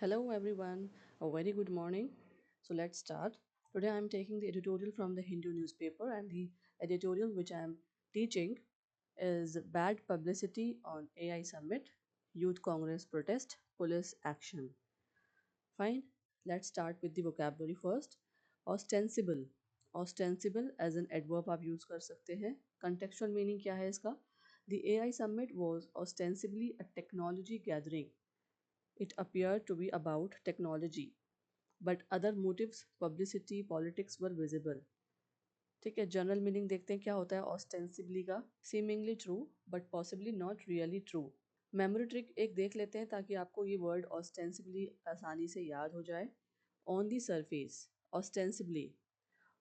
Hello everyone, a very good morning. So let's start. Today I am taking the editorial from the Hindu newspaper, and the editorial which I am teaching is Bad Publicity on AI Summit, Youth Congress Protest, Police Action. Fine, let's start with the vocabulary first. Ostensible. Ostensible as an adverb आप use कर सकते हैं. Contextual meaning क्या है इसका? The AI Summit was ostensibly a technology gathering. It appeared to be about technology, but other motives, publicity, politics were visible. ठीक है, general meaning देखते हैं क्या होता है ऑस्टेंसिबली का. Seemingly true but possibly not really true. Memory trick एक देख लेते हैं ताकि आपको ये वर्ड ऑस्टेंसिबली आसानी से याद हो जाए. On the surface, ostensibly,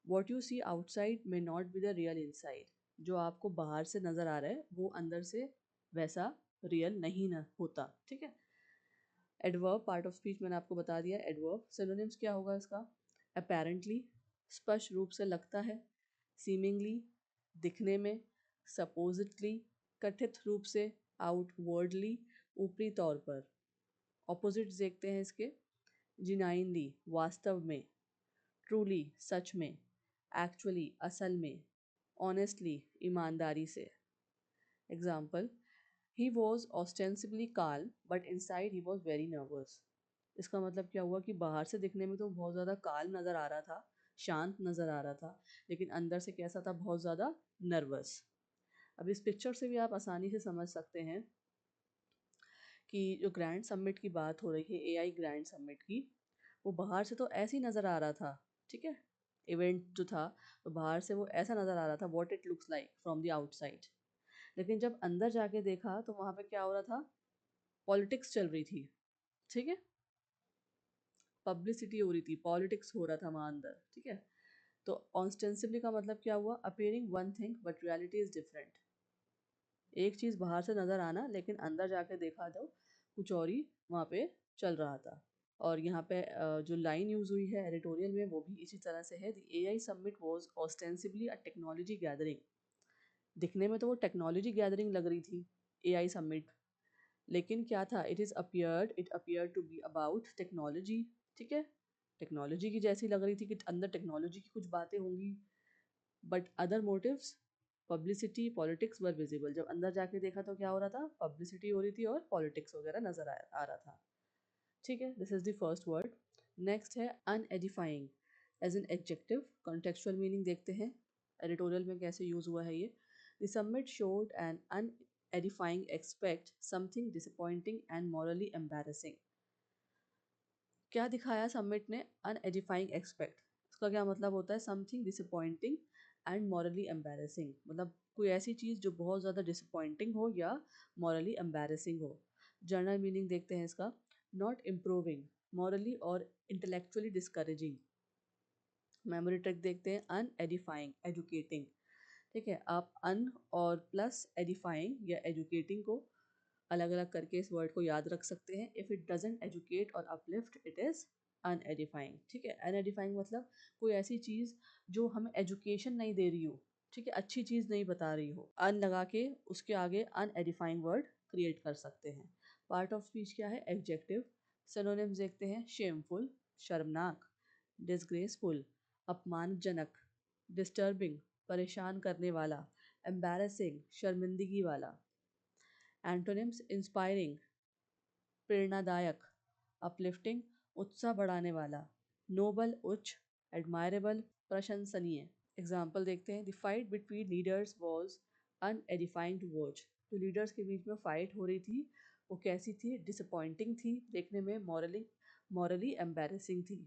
what you see outside may not be the real inside. जो आपको बाहर से नज़र आ रहा है वो अंदर से वैसा रियल नहीं न होता. ठीक है. एडवर्ब पार्ट ऑफ स्पीच मैंने आपको बता दिया. एडवर्ब सिनोनिम्स क्या होगा इसका? अपेरेंटली, स्पष्ट रूप से लगता है. सीमिंगली, दिखने में. सपोजिटली, कथित रूप से. आउटवर्डली, ऊपरी तौर पर. ऑपोजिट देखते हैं इसके. जिनाइनली, वास्तव में. ट्रूली, सच में. एक्चुअली, असल में. ऑनेस्टली, ईमानदारी से. Example, he was ostensibly calm but inside he was very nervous. इसका मतलब क्या हुआ कि बाहर से दिखने में तो बहुत ज़्यादा काल्म नज़र आ रहा था, शांत नज़र आ रहा था, लेकिन अंदर से कैसा था? बहुत ज़्यादा नर्वस. अब इस पिक्चर से भी आप आसानी से समझ सकते हैं कि जो ग्रैंड समिट की बात हो रही है, एआई ग्रैंड समिट की, वो बाहर से तो ऐसे ही नज़र आ रहा था. ठीक है. इवेंट जो था, तो बाहर से वो ऐसा नज़र आ रहा था, what it looks like from the outside. लेकिन जब अंदर जाके देखा तो वहाँ पे क्या हो रहा था? पॉलिटिक्स चल रही थी. ठीक है. पब्लिसिटी हो रही थी, पॉलिटिक्स हो रहा था वहाँ अंदर. ठीक है. तो ऑस्टेंसिबली का मतलब क्या हुआ? Appearing one thing but reality is different. एक चीज़ बाहर से नज़र आना, लेकिन अंदर जाके देखा तो कुछ और ही वहाँ पे चल रहा था. और यहाँ पे जो लाइन यूज़ हुई है एडिटोरियल में वो भी इसी तरह से है. The AI summit was ostensibly a technology gathering. दिखने में तो वो टेक्नोलॉजी गैदरिंग लग रही थी, एआई समिट, लेकिन क्या था? It appeared to be about technology. ठीक है. टेक्नोलॉजी की जैसी लग रही थी कि अंदर टेक्नोलॉजी की कुछ बातें होंगी, but other motives, publicity, politics were visible. जब अंदर जाके देखा तो क्या हो रहा था? पब्लिसिटी हो रही थी और पॉलिटिक्स वगैरह नजर आ रहा था. ठीक है. This is the first word. Next है unedifying as an adjective. Contextual meaning देखते हैं एडिटोरियल में कैसे यूज हुआ है ये. The summit showed an unedifying aspect something disappointing and morally embarrassing. क्या दिखाया समिट ने? Unedifying aspect. इसका क्या मतलब होता है? Something disappointing and morally embarrassing. मतलब कोई ऐसी चीज़ जो बहुत ज़्यादा डिसअपॉइंटिंग हो या मॉरली एम्बैरेसिंग हो. जनरल मीनिंग देखते हैं इसका. नॉट इम्प्रूविंग, मॉरली और इंटेलेक्चुअली डिस्करेजिंग. मेमोरी ट्रिक देखते हैं. अनएडिफाइंग, एजुकेटिंग. ठीक है. आप अन और प्लस एडिफाइंग या एजुकेटिंग को अलग अलग करके इस वर्ड को याद रख सकते हैं. इफ़ इट डजेंट एजुकेट और अपलिफ्ट इट इज़ अनएडिफाइंग. ठीक है. अनएडिफाइंग मतलब कोई ऐसी चीज़ जो हमें एजुकेशन नहीं दे रही हो. ठीक है. अच्छी चीज़ नहीं बता रही हो. अन लगा के उसके आगे अनएडिफाइंग वर्ड क्रिएट कर सकते हैं. पार्ट ऑफ स्पीच क्या है? एडजेक्टिव. सिनोनिम्स देखते हैं. शेमफुल, शर्मनाक. डिसग्रेसफुल, अपमानजनक. डिस्टर्बिंग, परेशान करने वाला. एम्बैरेसिंग, शर्मिंदगी वाला. एंटोनिम्स. इंस्पायरिंग, प्रेरणादायक. अपलिफ्टिंग, उत्साह बढ़ाने वाला. नोबल, उच्च. एडमायरेबल, प्रशंसनीय. एग्जाम्पल देखते हैं. The fight between leaders was unedifying to watch. जो लीडर्स के बीच में फाइट हो रही थी वो कैसी थी? डिसअपॉइंटिंग थी देखने में, मॉरली एम्बैरेसिंग थी.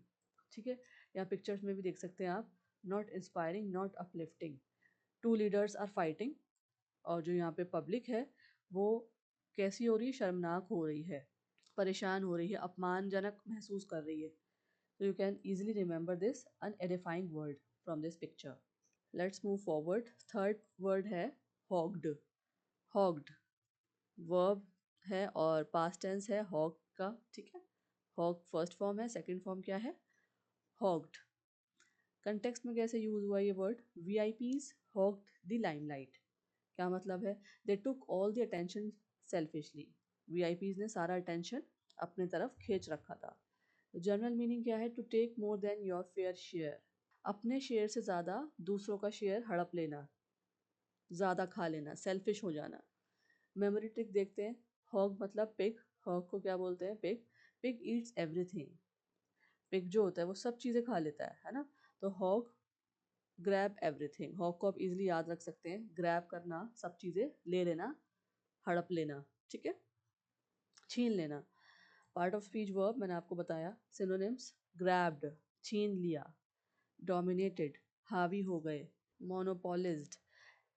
ठीक है. यहाँ पिक्चर्स में भी देख सकते हैं आप. Not inspiring, not uplifting. Two leaders are fighting. और जो यहाँ पे पब्लिक है वो कैसी हो रही है? शर्मनाक हो रही है, परेशान हो रही है, अपमानजनक महसूस कर रही है. तो you can easily remember this unedifying word from this picture. Let's move forward. Third word है hogged. hogged verb है और past tense है hog का. ठीक है. hog फर्स्ट फॉर्म है, सेकंड फॉर्म क्या है? hogged. कंटेक्स्ट में कैसे यूज हुआ ये word? VIPs hogged the limelight. क्या मतलब है? They took all the attention selfishly. VIPs ने सारा अटेंशन अपने तरफ खींच रखा था। जनरल मीनिंग क्या है? To take more than your fair share, अपने शेयर से ज़्यादा दूसरों का शेयर हड़प लेना, ज़्यादा खा लेना, सेल्फिश हो जाना। मेमोरी ट्रिक देखते हैं। हॉग मतलब पिग, हॉग को क्या बोलते हैं? Pig. Pig Yeats everything, pig जो होता है वो सब चीज़ें खा लेता है ना। तो हॉग ग्रैब एवरीथिंग, हॉग को आप इजीली याद रख सकते हैं। ग्रैब करना, सब चीज़ें ले लेना, हड़प लेना, ठीक है, छीन लेना। पार्ट ऑफ स्पीच वर्ब मैंने आपको बताया। सिनोनिम्स, ग्रैब्ड छीन लिया, डोमिनेटेड हावी हो गए, मोनोपोलिज्ड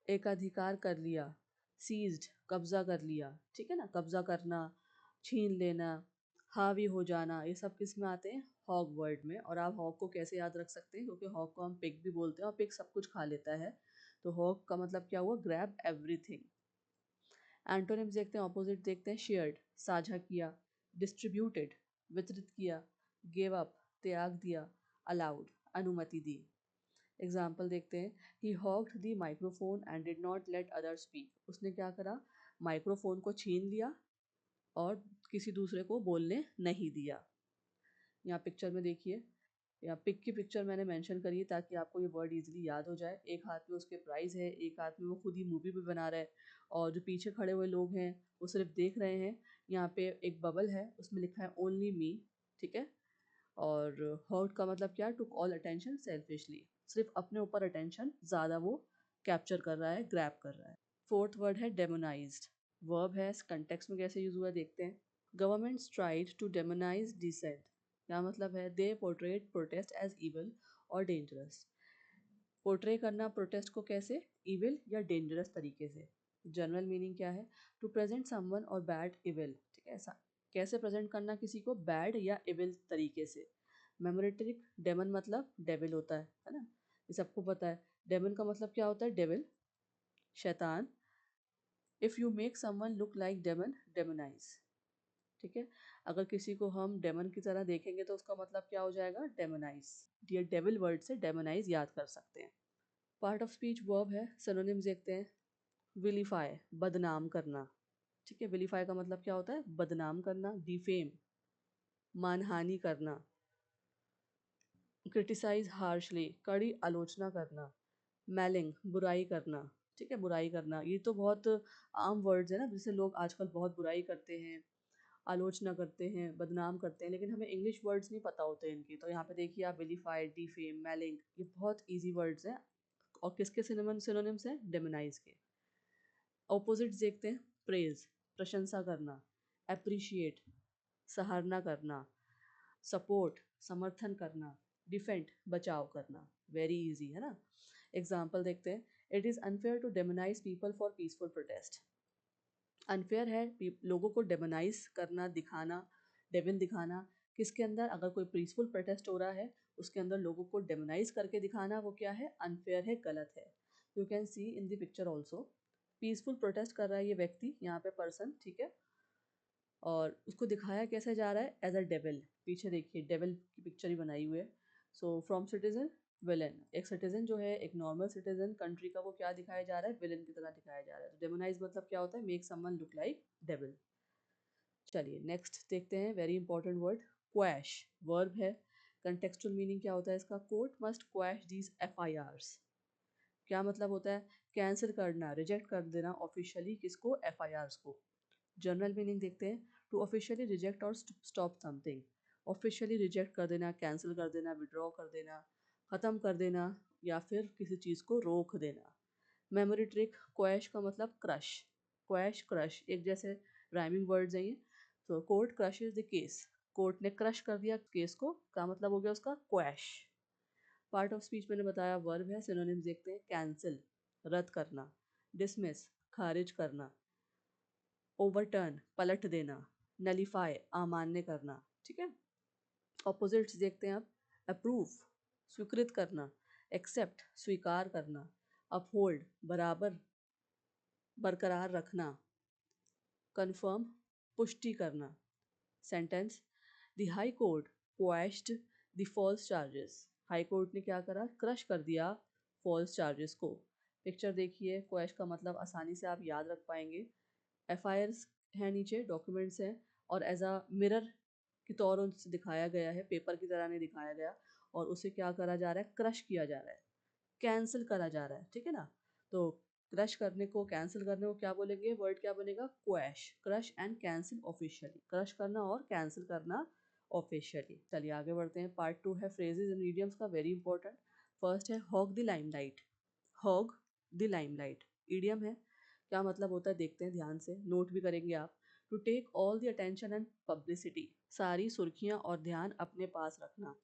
एकाधिकार कर लिया, सीज्ड कब्जा कर लिया, ठीक है ना, कब्जा करना, छीन लेना, हावी हो जाना, ये सब किस में आते हैं? हॉग वर्ड में। और आप हॉग को कैसे याद रख सकते हैं? क्योंकि हॉग को हम पिग भी बोलते हैं और पिग सब कुछ खा लेता है। तो हॉग का मतलब क्या हुआ? Grab everything. एंटोनिम्स देखते हैं, ऑपोजिट देखते हैं। शेयर्ड साझा किया, डिस्ट्रीब्यूटेड वितरित किया, गिव अप त्याग दिया, अलाउड अनुमति दी। एग्जाम्पल देखते हैं। He hogged the microphone and did not let other speak, उसने क्या करा? माइक्रोफोन को छीन लिया और किसी दूसरे को बोलने नहीं दिया। यहाँ पिक्चर में देखिए, या पिक की पिक्चर मैंने मेंशन करी है ताकि आपको ये वर्ड इजीली याद हो जाए। एक हाथ में उसके प्राइस है, एक हाथ में वो खुद ही मूवी भी बना रहा है, और जो पीछे खड़े हुए लोग हैं वो सिर्फ देख रहे हैं। यहाँ पे एक बबल है, उसमें लिखा है ओनली मी, ठीक है। और हर्ट का मतलब क्या? टू ऑल अटेंशन सेल्फिशली, सिर्फ अपने ऊपर अटेंशन ज़्यादा वो कैप्चर कर रहा है, ग्रैब कर रहा है। फोर्थ वर्ड है डेमोनाइज्ड, वर्ब है, कंटेक्स्ट में कैसे यूज हुआ है देखते हैं। Government tried to demonise dissent, क्या मतलब है? They portrayed protest as evil और डेंजरस। पोर्ट्रे करना प्रोटेस्ट को कैसे? इविल या डेंजरस तरीके से। जनरल मीनिंग क्या है? टू प्रेजेंट समवन और बैड इविल, ठीक है, ऐसा कैसे प्रेजेंट करना किसी को? बैड या इविल तरीके से। मेमोरी ट्रिक, डेमन मतलब डेविल होता है ना, ये सबको पता है। डेमन का मतलब क्या होता है? डेविल, शैतान। If you make someone look like demon, demonise, ठीक है। अगर किसी को हम डेमन की तरह देखेंगे तो उसका मतलब क्या हो जाएगा? डेमोनाइज। ये डेविल वर्ड से डेमोनाइज याद कर सकते हैं। पार्ट ऑफ स्पीच वर्ब है। सिनोनिम्स देखते हैं। विलीफाई बदनाम करना, ठीक है, विलीफाई का मतलब क्या होता है? बदनाम करना। डिफेम मानहानि करना। क्रिटिसाइज हार्शली कड़ी आलोचना करना। मैलिंग बुराई करना, ठीक है, बुराई करना। ये तो बहुत आम वर्ड्स है ना, जिससे लोग आजकल बहुत बुराई करते हैं, आलोचना करते हैं, बदनाम करते हैं, लेकिन हमें इंग्लिश वर्ड्स नहीं पता होते इनकी। तो यहाँ पे देखिए आप, विलीफाई, डिफेम, मैलिंग, ये बहुत इजी वर्ड्स हैं और किसके सिनोनिम्स हैं? डेमोनाइज के। ऑपोजिट्स देखते हैं। प्रेज प्रशंसा करना, एप्रिशिएट सराहना करना, सपोर्ट समर्थन करना, डिफेंड बचाव करना। वेरी इजी है ना। एग्जाम्पल देखते हैं। It is unfair to demonise people for peaceful protest, unfair है लोगों को डेमोनाइज करना, दिखाना, डेविल दिखाना। किसके अंदर? अगर कोई पीसफुल प्रोटेस्ट हो रहा है उसके अंदर लोगों को डेमोनाइज करके दिखाना, वो क्या है? अनफेयर है, गलत है। You can see in the picture also, peaceful protest कर रहा है ये व्यक्ति, यहाँ पे पर्सन, ठीक है, और उसको दिखाया कैसे जा रहा है? As a devil. पीछे देखिए डेविल की पिक्चर ही बनाई हुई है। सो फ्रॉम सिटीजन विलन, एक सिटीजन जो है, एक नॉर्मल सिटीजन कंट्री का, वो क्या दिखाया जा रहा है? विलन की तरह दिखाया जा रहा है। तो डेमोनाइज मतलब क्या होता है? Make someone look like devil. चलिए नेक्स्ट देखते हैं। Very important word, quash, verb है। कंटेक्चुअल मीनिंग क्या होता है इसका? Court must quash these FIRs, क्या मतलब होता है? कैंसिल करना, रिजेक्ट कर देना ऑफिशियली, किसको? FIRs को। जनरल मीनिंग देखते हैं। टू ऑफिशियली रिजेक्ट और स्टॉप समथिंग, ऑफिशियली रिजेक्ट कर देना, कैंसिल कर देना, विड्रॉ कर देना, ख़त्म कर देना, या फिर किसी चीज़ को रोक देना। मेमोरी ट्रिक, क्वैश का मतलब क्रश, क्वैश क्रश एक जैसे राइमिंग वर्ड्स हैं ये। तो court crushes the case, court ने क्रश कर दिया केस को, का मतलब हो गया उसका क्वैश। पार्ट ऑफ स्पीच मैंने बताया, वर्ब है। सिनोनिम्स देखते हैं। कैंसिल रद्द करना, डिसमिस खारिज करना, ओवरटर्न पलट देना, नलीफाई अमान्य करना, ठीक है। ऑपोजिट्स देखते हैं आप। अप्रूव स्वीकृत करना, एक्सेप्ट स्वीकार करना, अपहोल्ड बराबर बरकरार रखना, कन्फर्म पुष्टि करना। Sentence, the high court quashed the false charges, high court ने क्या करा? क्रश कर दिया फॉल्स चार्जेस को। पिक्चर देखिए, क्वैश का मतलब आसानी से आप याद रख पाएंगे। FIRs हैं नीचे, डॉक्यूमेंट्स हैं, और एज अ मिरर के तौर उनसे दिखाया गया है, पेपर की तरह नहीं दिखाया गया, और उसे क्या करा जा रहा है, क्रश किया जा रहा है, कैंसिल करा जा रहा है, ठीक है ना। तो क्रश करने को, कैंसिल करने को क्या बोलेंगे, वर्ड क्या बनेगा, quash, crush and cancel officially, crush करना और कैंसिल करना ऑफिशियली। चलिए आगे बढ़ते हैं। पार्ट 2 है फ्रेजेस एंड इडियम्स का, वेरी इंपॉर्टेंट। फर्स्ट है hog the limelight, hog the limelight idiom है, क्या मतलब होता है देखते हैं ध्यान से, नोट भी करेंगे आप। To take all the attention and publicity, सारी सुर्खियां और ध्यान अपने पास रखना,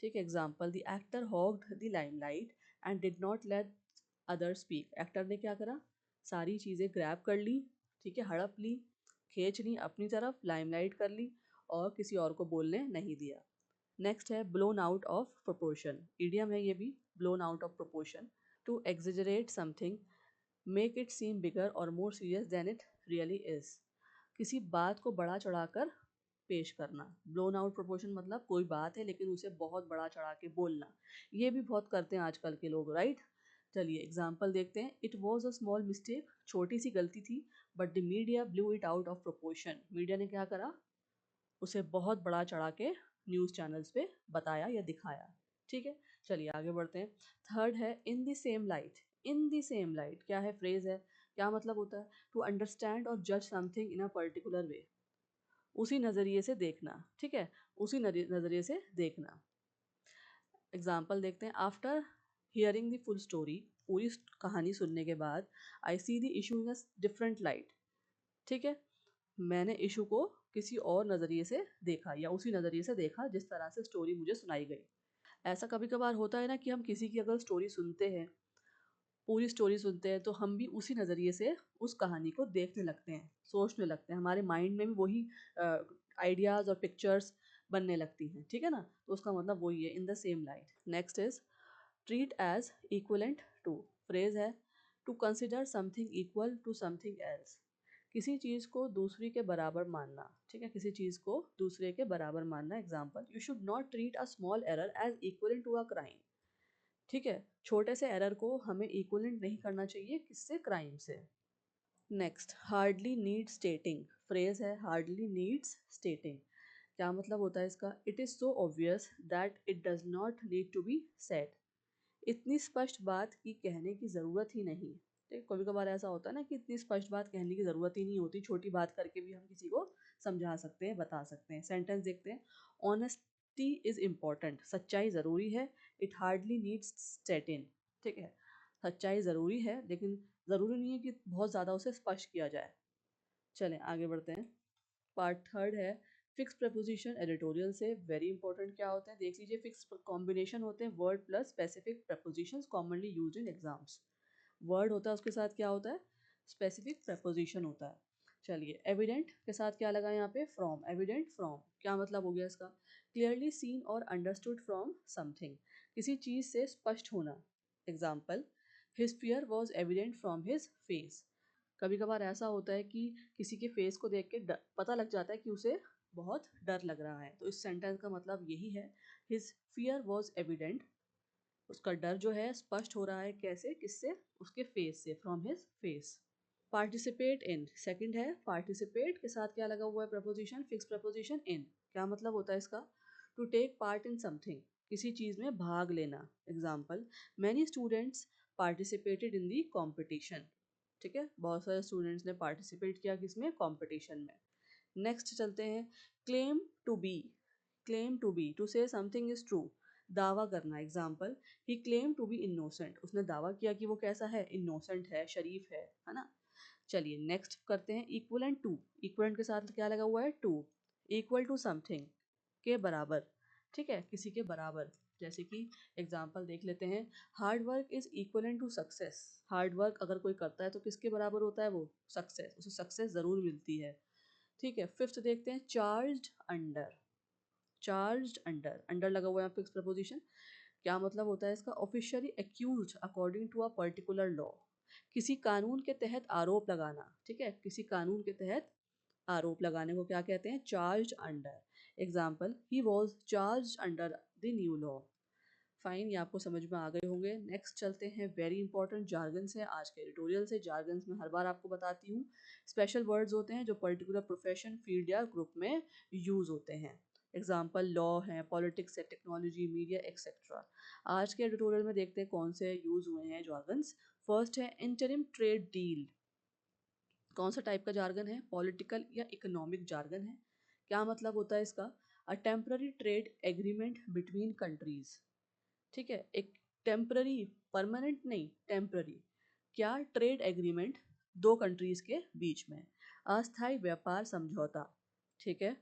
ठीक है। Example, the actor hogged the limelight and did not let other speak, actor ने क्या करा, सारी चीज़ें ग्रैब कर ली, ठीक है, हड़प ली, खींच ली अपनी तरफ, लाइमलाइट कर ली और किसी और को बोलने नहीं दिया। नेक्स्ट है blown out of proportion, idiom है ये भी, blown out of proportion, to exaggerate something, make it seem bigger और more serious than it really is, किसी बात को बढ़ा चढ़ाकर पेश करना। ब्लोन आउट प्रोपोर्शन मतलब कोई बात है लेकिन उसे बहुत बड़ा चढ़ा के बोलना, ये भी बहुत करते हैं आजकल के लोग, राइट। चलिए एग्जाम्पल देखते हैं। It was a small mistake, छोटी सी गलती थी, but the media blue it out of proportion, media ने क्या करा, उसे बहुत बड़ा चढ़ा के न्यूज़ चैनल्स पे बताया या दिखाया, ठीक है। चलिए आगे बढ़ते हैं। थर्ड है in the same light, in the same light क्या है, फ्रेज है, क्या मतलब होता है, टू अंडरस्टैंड और जज something in a particular way, उसी नज़रिए से देखना, ठीक है, उसी नज़रिए से देखना। एग्जाम्पल देखते हैं। After hearing the full story, पूरी कहानी सुनने के बाद, I see the issue in a different light, ठीक है, मैंने इशू को किसी और नज़रिए से देखा या उसी नज़रिए से देखा जिस तरह से स्टोरी मुझे सुनाई गई। ऐसा कभी कभार होता है ना कि हम किसी की अगर स्टोरी सुनते हैं, पूरी स्टोरी सुनते हैं, तो हम भी उसी नज़रिए से उस कहानी को देखने लगते हैं, सोचने लगते हैं, हमारे माइंड में भी वही आइडियाज़ और पिक्चर्स बनने लगती हैं, ठीक है ना। तो उसका मतलब वही है, in the same light. Next is treat as equivalent to, phrase है, to consider something equal to something else, किसी चीज़ को दूसरी के बराबर मानना, ठीक है, किसी चीज़ को दूसरे के बराबर मानना। Example, you should not treat a small error as equivalent to a crime, ठीक है, छोटे से एरर को हमें इक्वलेंट नहीं करना चाहिए किससे, क्राइम से। Next, hardly need stating, phrase है, हार्डली नीड्स स्टेटिंग, क्या मतलब होता है इसका, it is so obvious that it does not need to be said, इतनी स्पष्ट बात की कहने की ज़रूरत ही नहीं, ठीक, कभी कभार ऐसा होता है ना कि इतनी स्पष्ट बात कहने की ज़रूरत ही नहीं होती, छोटी बात करके भी हम किसी को समझा सकते हैं, बता सकते हैं। सेंटेंस देखते हैं। ऑनेस्टी इज़ इम्पॉर्टेंट, सच्चाई ज़रूरी है, इट हार्डली नीड्स स्टेटिन, ठीक है, सच्चाई ज़रूरी है लेकिन ज़रूरी नहीं है कि बहुत ज़्यादा उसे स्पष्ट किया जाए। चलें आगे बढ़ते हैं। पार्ट थर्ड है फिक्स प्रपोजिशन एडिटोरियल से, वेरी इंपॉर्टेंट क्या होते हैं देख लीजिए। फिक्स कॉम्बिनेशन होते हैं word plus specific propositions commonly used in exams, word होता है उसके साथ क्या होता है, स्पेसिफिक प्रपोजिशन होता है। चलिए एविडेंट के साथ क्या लगा यहाँ पे, फ्रॉम, एविडेंट फ्रॉम, क्या मतलब हो गया इसका, क्लियरली सीन और अंडरस्टूड फ्रॉम समथिंग, किसी चीज़ से स्पष्ट होना। Example, his fear was evident from his face, कभी कभार ऐसा होता है कि किसी के फेस को देख के पता लग जाता है कि उसे बहुत डर लग रहा है, तो इस सेंटेंस का मतलब यही है, हिज फियर वॉज एविडेंट, उसका डर जो है स्पष्ट हो रहा है, कैसे, किससे, उसके फेस से, from his face. Participate in, second है, पार्टिसिपेट के साथ क्या लगा हुआ है, प्रपोजिशन, फिक्स प्रपोजिशन इन, क्या मतलब होता है इसका, to take part in something, किसी चीज़ में भाग लेना। Example, many students participated in the competition, ठीक है, बहुत सारे स्टूडेंट्स ने पार्टिसिपेट किया किसमें, कॉम्पिटिशन में। नेक्स्ट चलते हैं। Claim to be, claim to be, to say something is true, दावा करना। Example, he claim to be innocent, उसने दावा किया कि वो कैसा है, इनोसेंट है, शरीफ है ना। चलिए नेक्स्ट करते हैं। इक्वलेंट टू, इक्वलेंट के साथ क्या लगा हुआ है, टू, इक्वल टू समथिंग, के बराबर, ठीक है, किसी के बराबर। जैसे कि एग्जाम्पल देख लेते हैं। Hard work is equivalent to success, hard work अगर कोई करता है तो किसके बराबर होता है वो, सक्सेस, उसे सक्सेस ज़रूर मिलती है, ठीक है। फिफ्थ देखते हैं। Charged under, charged under, under लगा हुआ है फिक्स प्रपोजिशन, क्या मतलब होता है इसका, officially accuse according to a particular law, किसी कानून के तहत आरोप लगाना, ठीक है, किसी कानून के तहत आरोप लगाने को क्या कहते हैं, charged under. Example, he was charged under the new law, fine, ये आपको समझ में आ गए होंगे। नेक्स्ट चलते हैं, वेरी इंपॉर्टेंट जार्गन्स है आज के एडिटोरियल से। जार्गन्स में हर बार आपको बताती हूँ स्पेशल वर्ड्स होते हैं जो पर्टिकुलर प्रोफेशन, फील्ड या ग्रुप में यूज होते हैं। एग्जाम्पल लॉ है, पॉलिटिक्स है, टेक्नोलॉजी, मीडिया एक्सेट्रा। आज के एडिटोरियल में देखते हैं कौन से यूज हुए हैं जार्गन्स। फर्स्ट है इंटरिम ट्रेड डील। कौन सा टाइप का जार्गन है? पॉलिटिकल या इकोनॉमिक जार्गन है। क्या मतलब होता है इसका? A temporary trade agreement between countries. ठीक है, एक टेम्पररी, परमानेंट नहीं, टेम्पररी। क्या? ट्रेड एग्रीमेंट दो कंट्रीज के बीच में, अस्थायी व्यापार समझौता। ठीक है,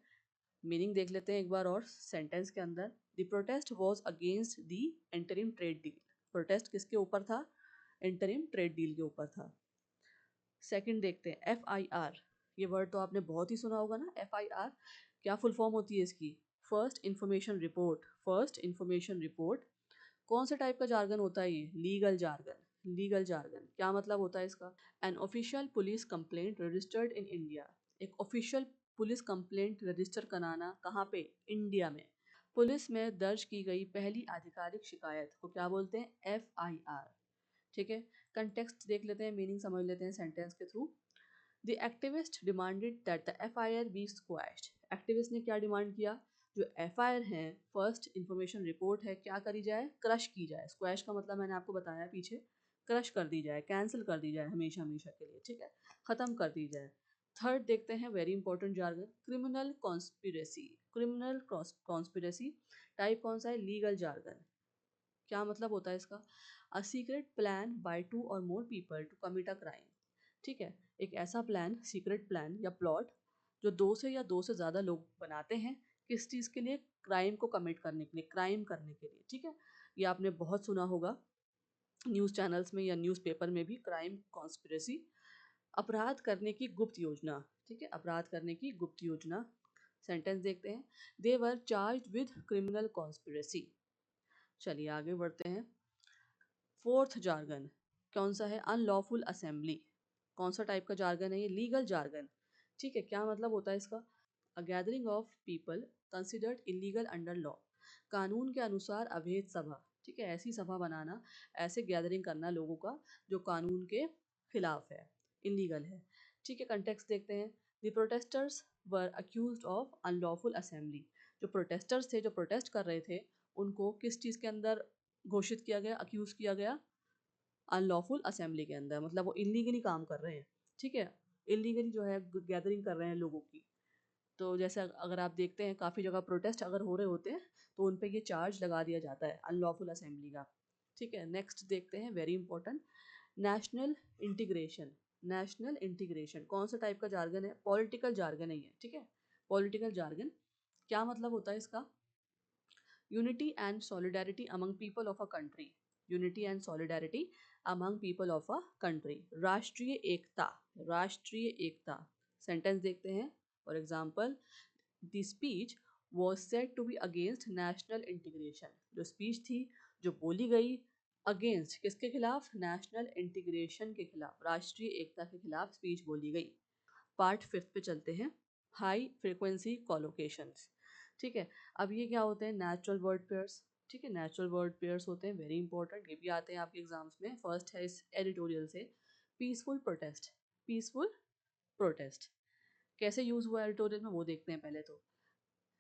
मीनिंग देख लेते हैं एक बार और सेंटेंस के अंदर। The protest was against the interim trade deal. Protest किसके ऊपर था? इंटरिम ट्रेड डील के ऊपर था। सेकंड देखते हैं, FIR। ये वर्ड तो आपने बहुत ही सुना होगा ना, FIR। क्या फुल फॉर्म होती है इसकी? First information report. First information report. कौन से टाइप का जार्गन होता है ये? Legal jargon. लीगल जार्गन क्या मतलब होता है इसका? An official police complaint registered in India. एक ऑफिशियल पुलिस कंप्लेंट रजिस्टर कराना कहाँ पे? इंडिया में। पुलिस में दर्ज की गई पहली आधिकारिक शिकायत को क्या बोलते हैं? FIR। ठीक है, कंटेक्स्ट देख लेते हैं, मीनिंग समझ लेते हैं सेंटेंस के थ्रू। The activist demanded that the FIR be squashed. Activist ने क्या डिमांड किया? जो FIR है, फर्स्ट इंफॉर्मेशन रिपोर्ट है, क्या करी जाए? क्रश की जाए। स्क्वैश का मतलब मैंने आपको बताया पीछे, क्रश कर दी जाए, कैंसिल कर दी जाए हमेशा हमेशा के लिए। ठीक है, खत्म कर दी जाए। थर्ड देखते हैं, very important jargon, criminal conspiracy. Criminal conspiracy type कौन सा है? Legal jargon. क्या मतलब होता है इसका? A secret plan by two or more people to commit a crime. ठीक है, एक ऐसा प्लान, सीक्रेट प्लान या प्लॉट जो दो से या दो से ज़्यादा लोग बनाते हैं, किस चीज़ के लिए? क्राइम को कमिट करने के लिए, क्राइम करने के लिए। ठीक है, ये आपने बहुत सुना होगा न्यूज़ चैनल्स में या न्यूज़पेपर में भी, क्राइम कॉन्स्पिरेसी। अपराध करने की गुप्त योजना। ठीक है, अपराध करने की गुप्त योजना। सेंटेंस देखते हैं, they were charged with criminal conspiracy. चलिए आगे बढ़ते हैं। फोर्थ जार्गन कौन सा है? Unlawful assembly. कौन सा टाइप का जार्गन है ये? Legal jargon. ठीक है, क्या मतलब होता है इसका? अ gathering of people considered illegal under law. कानून के अनुसार अवैध सभा। ठीक है, ऐसी सभा बनाना, ऐसे गैदरिंग करना लोगों का जो कानून के खिलाफ है, इलीगल है। ठीक है, कंटेक्स्ट देखते हैं। The protesters were accused of unlawful assembly. जो प्रोटेस्टर्स थे, जो प्रोटेस्ट कर रहे थे, उनको किस चीज़ के अंदर घोषित किया गया, अक्यूज किया गया? अनलॉफुल असेंबली के अंदर। मतलब वो इलीगली काम कर रहे हैं। ठीक है, इलीगली जो है गैदरिंग कर रहे हैं लोगों की। तो जैसे अगर आप देखते हैं काफ़ी जगह प्रोटेस्ट अगर हो रहे होते हैं तो उन पे ये चार्ज लगा दिया जाता है अनलॉफुल असेंबली का। ठीक है, नेक्स्ट देखते हैं, very important, national integration. National integration कौन सा टाइप का जार्गन है? पॉलिटिकल जार्गन है ये। ठीक है, पॉलिटिकल जार्गन। क्या मतलब होता है इसका? Unity and solidarity among people of a country. Unity and solidarity among people of a country. राष्ट्रीय एकता। राष्ट्रीय एकता। सेंटेंस देखते हैं, for example, the speech was said to be against national integration. जो स्पीच थी, जो बोली गई, अगेंस्ट किसके खिलाफ? नेशनल इंटीग्रेशन के खिलाफ, राष्ट्रीय एकता के खिलाफ स्पीच बोली गई। पार्ट फिफ्थ पे चलते हैं, हाई फ्रिक्वेंसी कॉलोकेशंस। ठीक है, अब ये क्या होते हैं? Natural word pairs. ठीक है, नेचुरल वर्ड पेयर्स होते हैं, वेरी इंपॉर्टेंट, ये भी आते हैं आपके एग्जाम्स में। फर्स्ट है इस एडिटोरियल से, पीसफुल प्रोटेस्ट। पीसफुल प्रोटेस्ट कैसे यूज हुआ एडिटोरियल में वो देखते हैं पहले तो।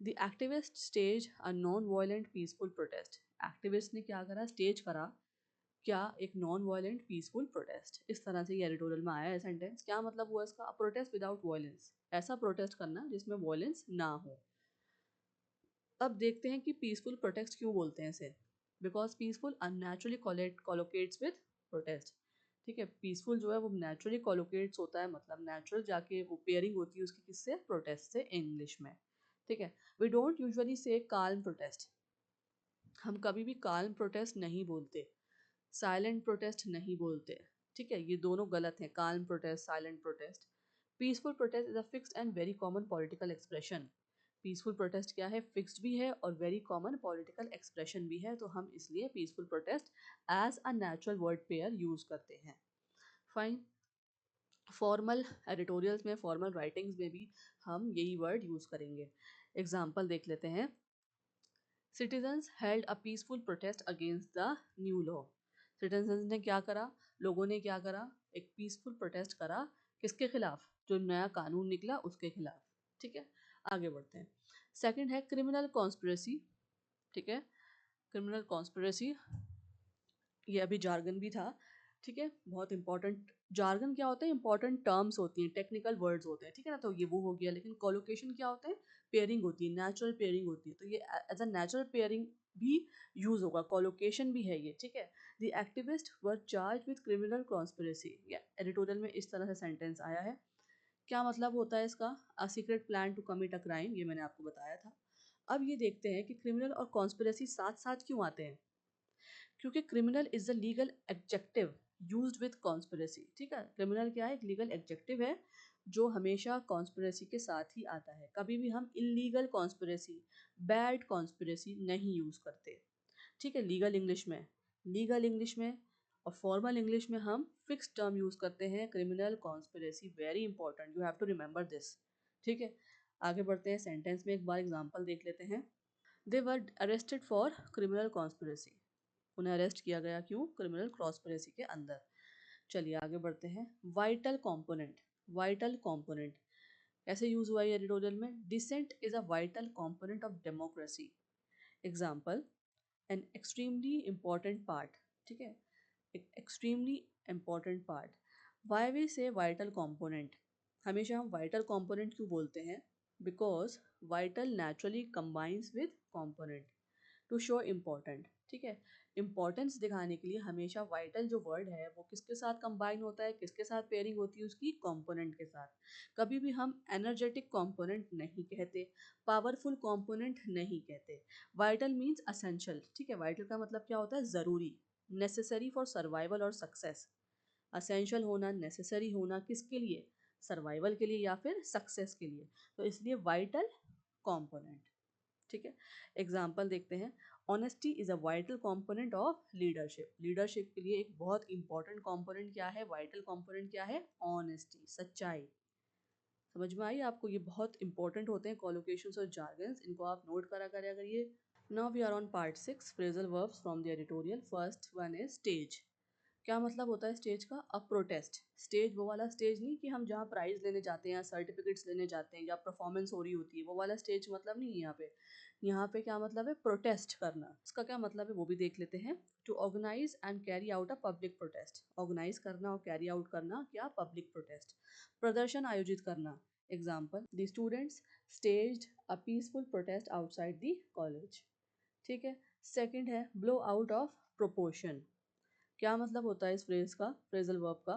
The activist stage a non violent peaceful protest. Activist ने क्या करा? स्टेज करा क्या? एक नॉन वायलेंट पीसफुल प्रोटेस्ट। इस तरह से ये एडिटोरियल में आया है सेंटेंस। क्या मतलब हुआ इसका? प्रोटेस्ट विदाउट वायलेंस, ऐसा प्रोटेस्ट करना जिसमें वायलेंस ना हो। अब देखते हैं कि पीसफुल प्रोटेस्ट क्यों बोलते हैं इसे। Because peaceful unnaturally collocates with protest. ठीक है, पीसफुल जो है वो नेचुरली कोलोकेट्स होता है, मतलब नेचुरल जाके वो पेयरिंग होती है उसकी किससे? प्रोटेस्ट से, इंग्लिश में। ठीक है, वी डोंट यूजुअली से काल्म प्रोटेस्ट। हम कभी भी काल्म प्रोटेस्ट नहीं बोलते, साइलेंट प्रोटेस्ट नहीं बोलते। ठीक है, ये दोनों गलत है, calm protest, silent protest. Peaceful protest is a fixed and very common political expression. Peaceful protest क्या है? फिक्स्ड भी है और वेरी कॉमन पॉलिटिकल एक्सप्रेशन भी है, तो हम इसलिए peaceful protest as a natural word pair use करते हैं। फाइन, फॉर्मल एडिटोरियल्स में, फॉर्मल राइटिंग्स में भी हम यही वर्ड यूज करेंगे। एग्जाम्पल देख लेते हैं, citizens held a peaceful protest against the new law. Citizens ने क्या करा, लोगों ने क्या करा, एक पीसफुल प्रोटेस्ट करा, किसके खिलाफ, जो नया कानून निकला उसके खिलाफ। ठीक है, आगे बढ़ते हैं। सेकंड है क्रिमिनल कॉन्स्पिरेसी। ठीक है, क्रिमिनल कॉन्स्पिरेसी, ये अभी जार्गन भी था। ठीक है, बहुत इंपॉर्टेंट जार्गन क्या होता है, इंपॉर्टेंट टर्म्स होती हैं, टेक्निकल वर्ड्स होते हैं। ठीक है ना, तो ये वो हो गया। लेकिन कोलोकेशन क्या होता है, पेयरिंग होती है, नेचुरल पेयरिंग होती है। तो ये एज अ नेचुरल पेयरिंग भी यूज होगा, कोलोकेशन भी है ये। ठीक है, the activist were charge with criminal conspiracy. ये एडिटोरियल में इस तरह से सेंटेंस आया है। क्या मतलब होता है इसका, a secret plan to commit a crime, ये मैंने आपको बताया था। अब ये देखते हैं कि क्रिमिनल और कॉन्स्पिरेसी साथ साथ क्यों आते हैं। क्योंकि criminal is the legal adjective used with conspiracy. ठीक है, क्रिमिनल क्या है, एक लीगल एडजेक्टिव है जो हमेशा कॉन्स्पिरेसी के साथ ही आता है। कभी भी हम इलीगल कॉन्स्पिरेसी, बैड कॉन्स्पिरेसी नहीं यूज करते। ठीक है, लीगल इंग्लिश में और फॉर्मल इंग्लिश में हम फिक्स टर्म यूज करते हैं, criminal conspiracy, very important, you have to remember this. ठीक है, आगे बढ़ते हैं। सेंटेंस में एक बार एग्जांपल देख लेते हैं। They were arrested for criminal conspiracy. उन्हें अरेस्ट किया गया, क्यों, क्रिमिनल कॉन्स्पिरेसी के अंदर। चलिए आगे बढ़ते हैं। वाइटल कंपोनेंट, वाइटल कंपोनेंट कैसे यूज हुआ है एडिटोरियल में। Dissent is a vital component of democracy. Example, an extremely important part. ठीक है, एक extremely important part. Why we say vital component, हमेशा हम वाइटल कंपोनेंट क्यों बोलते हैं, because vital naturally combines with component to show important. ठीक है, इंपॉर्टेंस दिखाने के लिए हमेशा वाइटल जो वर्ड है वो किसके साथ कंबाइन होता है, किसके साथ पेयरिंग होती है, उसकी कंपोनेंट के साथ। कभी भी हम एनर्जेटिक कंपोनेंट नहीं कहते, पावरफुल कंपोनेंट नहीं कहते। Vital means essential. ठीक है, वाइटल का मतलब क्या होता है, ज़रूरी, नेसेसरी फॉर सर्वाइवल और सक्सेस। असेंशियल होना, नेसेसरी होना, किसके लिए, सर्वाइवल के लिए या फिर सक्सेस के लिए। तो इसलिए वाइटल कंपोनेंट। ठीक है, एग्जाम्पल देखते हैं। Honesty is a vital component of leadership. Leadership के लिए एक बहुत इंपॉर्टेंट कंपोनेंट क्या है, वाइटल कंपोनेंट क्या है, ऑनेस्टी, सच्चाई। समझ में आई आपको, ये बहुत इंपॉर्टेंट होते हैं कोलोकेशंस और जार्गन्स, इनको आप नोट करा करा करिए। Now we are on part 6, phrasal verbs from the editorial. First one is stage. क्या मतलब होता है स्टेज का, अ प्रोटेस्ट। स्टेज वो वाला स्टेज नहीं कि हम जहाँ प्राइज लेने जाते हैं या सर्टिफिकेट्स लेने जाते हैं या परफॉर्मेंस हो रही होती है, वो वाला स्टेज मतलब नहीं है यहाँ पे। यहाँ पे क्या मतलब है, प्रोटेस्ट करना। इसका क्या मतलब है वो भी देख लेते हैं। To organise and carry out a public protest. Organise करना और कैरी आउट करना क्या, पब्लिक प्रोटेस्ट। प्रदर्शन आयोजित करना। Example, the students staged a peaceful protest outside the college. ठीक है, सेकंड है ब्लो आउट ऑफ प्रोपोर्शन। क्या मतलब होता है इस फ्रेज का, फ्रेजल वर्ब का,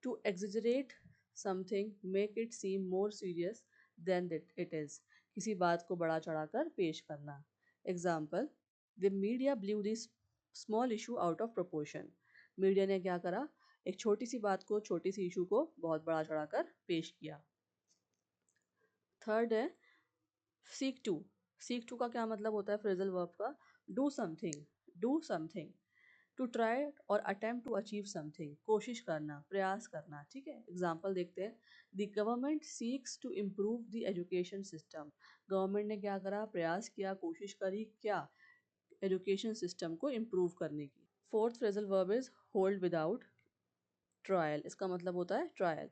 to exaggerate something, make it seem more serious than it is. किसी बात को बढ़ा चढ़ाकर पेश करना। Example, the media blew this small issue out of proportion. Media ने क्या करा, एक छोटी सी बात को, छोटी सी इशू को बहुत बड़ा चढ़ाकर पेश किया। थर्ड है सीक टू। सीक टू का क्या मतलब होता है फ्रेजल वर्ब का, do something, do something, to try or attempt to achieve something, कोशिश करना, प्रयास करना। ठीक है, एग्जाम्पल देखते हैं। The government seeks to improve the education system. Government ने क्या करा, प्रयास किया, कोशिश करी, क्या, एजुकेशन सिस्टम को इम्प्रूव करने की। Fourth phrasal verb is hold without trial. इसका मतलब होता है ट्रायल।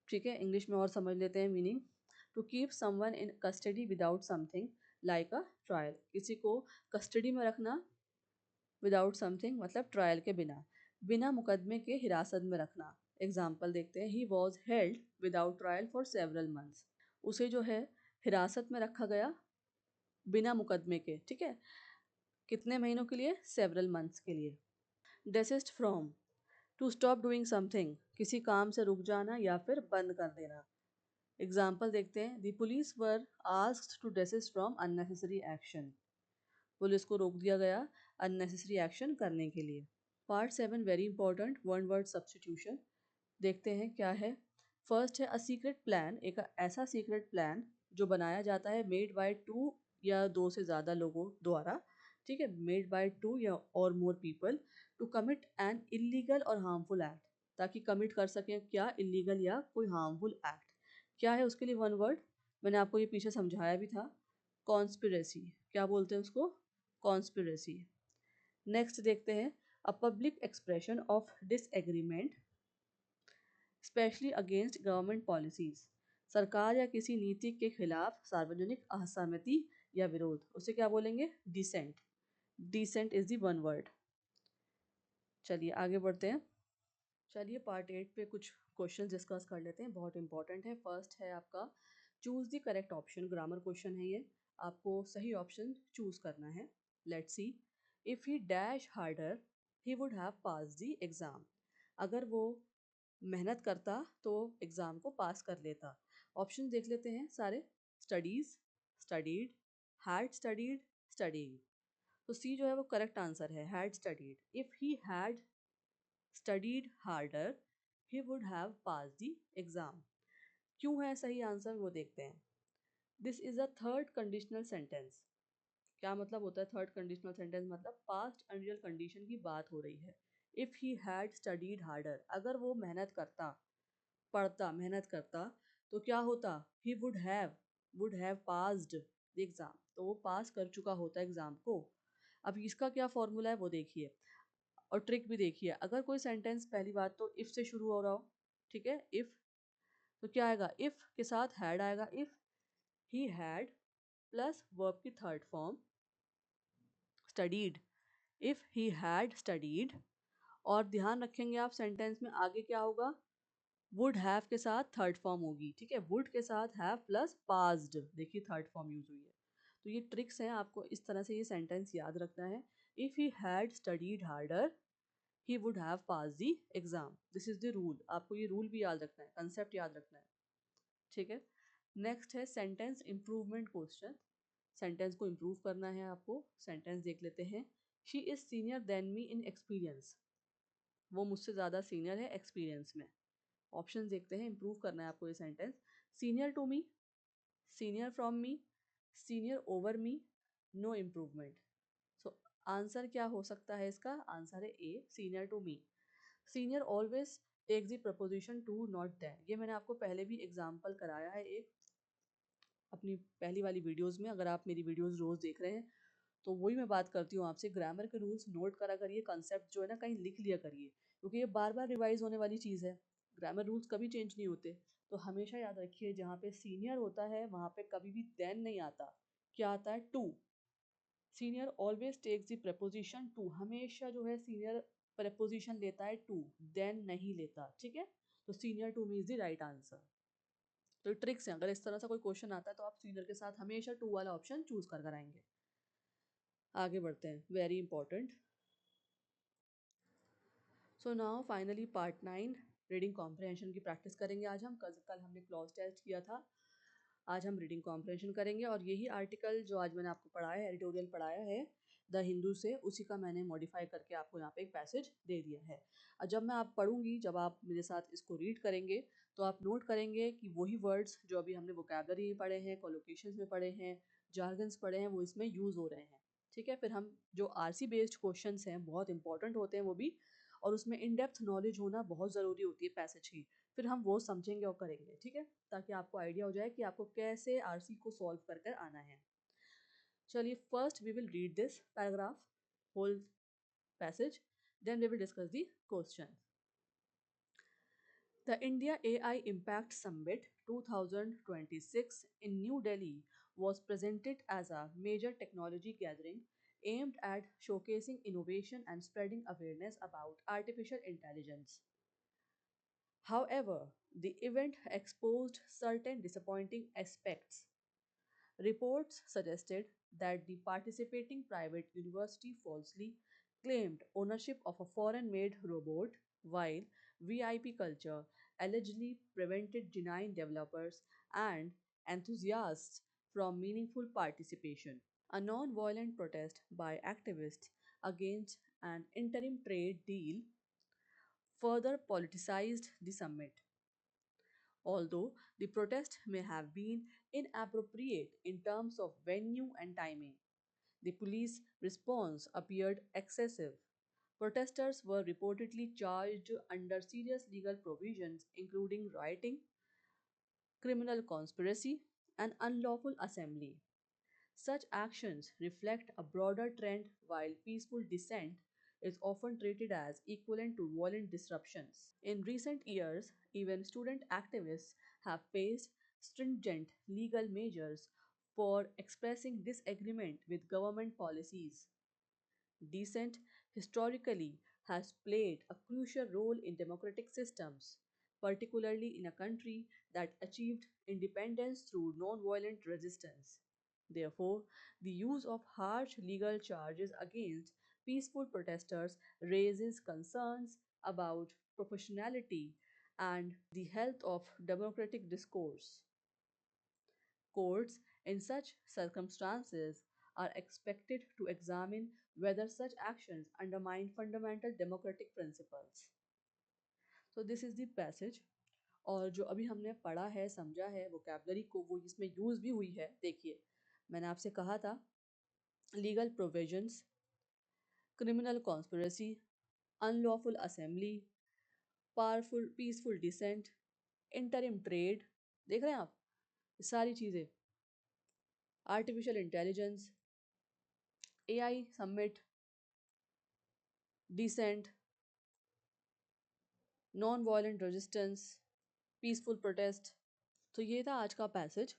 ठीक है, इंग्लिश में और समझ लेते हैं meaning. To keep someone in custody without something like a trial. किसी को कस्टडी में रखना, विदाउट समथिंग मतलब ट्रायल के बिना, बिना मुकदमे के हिरासत में रखना। एग्जाम्पल देखते हैं। He was held without trial for several months. उसे जो है हिरासत में रखा गया बिना मुकदमे के। ठीक है, कितने महीनों के लिए, सेवरल मंथ्स के लिए। Desist from, to stop doing something, किसी काम से रुक जाना या फिर बंद कर देना। एग्जाम्पल देखते हैं। The police were asked to desist from unnecessary action. Police को रोक दिया गया अननेसेसरी एक्शन करने के लिए। Part 7 very important, one word substitution. देखते हैं क्या है। फर्स्ट है अ सीक्रेट प्लान, एक ऐसा सीक्रेट प्लान जो बनाया जाता है मेड बाय टू या दो से ज़्यादा लोगों द्वारा। ठीक है, मेड बाय टू या or more people to commit an illegal or harmful act, ताकि कमिट कर सकें क्या, इलीगल या कोई हार्मफुल एक्ट। क्या है उसके लिए वन वर्ड, मैंने आपको ये पीछे समझाया भी था। कॉन्स्पिरेसी, क्या बोलते हैं उसको? कॉन्स्पिरेसी। नेक्स्ट देखते हैं, a public expression of disagreement specially against government policies, सरकार या किसी नीति के खिलाफ सार्वजनिक असहमति या विरोध, उसे क्या बोलेंगे? Dissent. Dissent is the one word. चलिए आगे बढ़ते हैं। चलिए पार्ट 8 पे कुछ क्वेश्चन डिस्कस कर लेते हैं, बहुत इंपॉर्टेंट है। फर्स्ट है आपका choose the correct option, grammar question है ये, आपको सही ऑप्शन चूज करना है। Let's see, if he dash harder he would have pass the exam, अगर वो मेहनत करता तो एग्जाम को पास कर लेता। ऑप्शन देख लेते हैं सारे। Studies, studied, had studied, studying. तो सी जो है वो करेक्ट आंसर है, had studied. If he had studied harder he would have passed the exam। क्यों है सही आंसर वो देखते हैं। This is a third conditional sentence. क्या मतलब होता है थर्ड कंडीशनल सेंटेंस? मतलब पास्ट अनरियल कंडीशन की बात हो रही है। If he had studied harder, अगर वो मेहनत करता, पढ़ता, मेहनत करता, तो क्या होता? He would have passed the exam, तो वो पास कर चुका होता एग्जाम को। अब इसका क्या फॉर्मूला है वो देखिए, और ट्रिक भी देखिए। अगर कोई सेंटेंस पहली बात तो इफ से शुरू हो रहा हो, ठीक है, इफ, तो क्या आएगा? इफ के साथ हैड आएगा। If he had plus verb की third form studied, if he had studied. और ध्यान रखेंगे आप सेंटेंस में आगे क्या होगा? वुड हैव के साथ थर्ड फॉर्म होगी, ठीक है, वुड के साथ हैव प्लस पास्ड, देखिए थर्ड फॉर्म यूज हुई है। तो ये ट्रिक्स हैं, आपको इस तरह से ये सेंटेंस याद रखना है। If he had studied harder he would have passed the exam। This is the rule, आपको ये रूल भी याद रखना है, कंसेप्ट याद रखना है, ठीक है। नेक्स्ट है सेंटेंस इंप्रूवमेंट क्वेश्चन। सेंटेंस को इंप्रूव करना है आपको। सेंटेंस देख लेते हैं। She is senior than me in experience, वो मुझसे ज़्यादा सीनियर है एक्सपीरियंस में। ऑप्शन देखते हैं, इंप्रूव करना है आपको ये sentence. Senior to me, senior from me, senior over me, no improvement. So answer क्या हो सकता है इसका? आंसर है A, senior to me. Senior always takes the preposition to not than, ये मैंने आपको पहले भी एग्जाम्पल कराया है एक अपनी पहली वाली वीडियोस में। अगर आप मेरी वीडियोस रोज देख रहे हैं तो वही मैं बात करती हूँ आपसे, ग्रामर के रूल्स नोट करा करिए, कंसेप्ट जो है ना कहीं लिख लिया करिए, क्योंकि ये बार बार रिवाइज होने वाली चीज़ है। ग्रामर रूल्स कभी चेंज नहीं होते। तो हमेशा याद रखिए, जहाँ पे सीनियर होता है वहाँ पे कभी भी देन नहीं आता, क्या आता है? To. Senior always takes the preposition to, हमेशा जो है सीनियर प्रपोजिशन लेता है टू, देन नहीं लेता, ठीक है। तो senior to me is the right answer. तो ट्रिक्स है, अगर इस तरह से कोई क्वेश्चन आता है तो आप सीनियर के साथ हमेशा टू वाला ऑप्शन चूज कर आएंगे। आगे बढ़ते हैं, very important. So now finally part 9, reading comprehension की प्रैक्टिस करेंगे आज हम। कल हमने क्लॉज टेस्ट किया था, आज हम रीडिंग कॉम्प्रहेंशन करेंगे। और यही आर्टिकल जो आज मैंने आपको पढ़ाया है, एडिटोरियल पढ़ाया है द हिंदू से, उसी का मैंने मॉडिफाई करके आपको यहाँ पे एक पैसेज दे दिया है। और जब मैं आप पढ़ूंगी, जब आप मेरे साथ इसको रीड करेंगे, तो आप नोट करेंगे कि वही वर्ड्स जो अभी हमने वोकैबलरी में पढ़े हैं, कोलोकेशंस में पढ़े हैं, जार्गन्स पढ़े हैं, वो इसमें यूज़ हो रहे हैं, ठीक है। फिर हम जो आरसी बेस्ड क्वेश्चंस हैं, बहुत इंपॉर्टेंट होते हैं वो भी, और उसमें इन डेप्थ नॉलेज होना बहुत ज़रूरी होती है पैसेज की। फिर हम वो समझेंगे और करेंगे, ठीक है, ताकि आपको आइडिया हो जाए कि आपको कैसे आरसी को सॉल्व कर कर आना है। चलिए first we will read this paragraph, whole passage, then we will discuss the question. The India AI Impact Summit 2026 in New Delhi was presented as a major technology gathering aimed at showcasing innovation and spreading awareness about artificial intelligence. However, the event exposed certain disappointing aspects. Reports suggested that the participating private university falsely claimed ownership of a foreign made robot, while VIP culture allegedly prevented genuine developers and enthusiasts from meaningful participation. A non violent protest by activists against an interim trade deal further politicized the summit. Although the protest may have been inappropriate in terms of venue and timing, the police response appeared excessive. Protesters were reportedly charged under serious legal provisions, including rioting, criminal conspiracy, and unlawful assembly. Such actions reflect a broader trend, while peaceful dissent is often treated as equivalent to violent disruptions. In recent years, even student activists have faced stringent legal measures for expressing disagreement with government policies. Dissent historically has played a crucial role in democratic systems, particularly in a country that achieved independence through nonviolent resistance. Therefore, the use of harsh legal charges against peaceful protesters raises concerns about proportionality and the health of democratic discourse. Courts, in such circumstances, are expected to examine whether such actions undermine fundamental democratic principles. So this is the passage और जो अभी हमने पढ़ा है समझा है vocabulary को वो इसमें यूज़ भी हुई है देखिए मैंने आपसे कहा था legal provisions criminal conspiracy unlawful assembly powerful peaceful dissent interim trade देख रहे हैं आप सारी चीज़ें artificial intelligence AI summit dissent non violent resistance peaceful protest तो ये था आज का पैसेज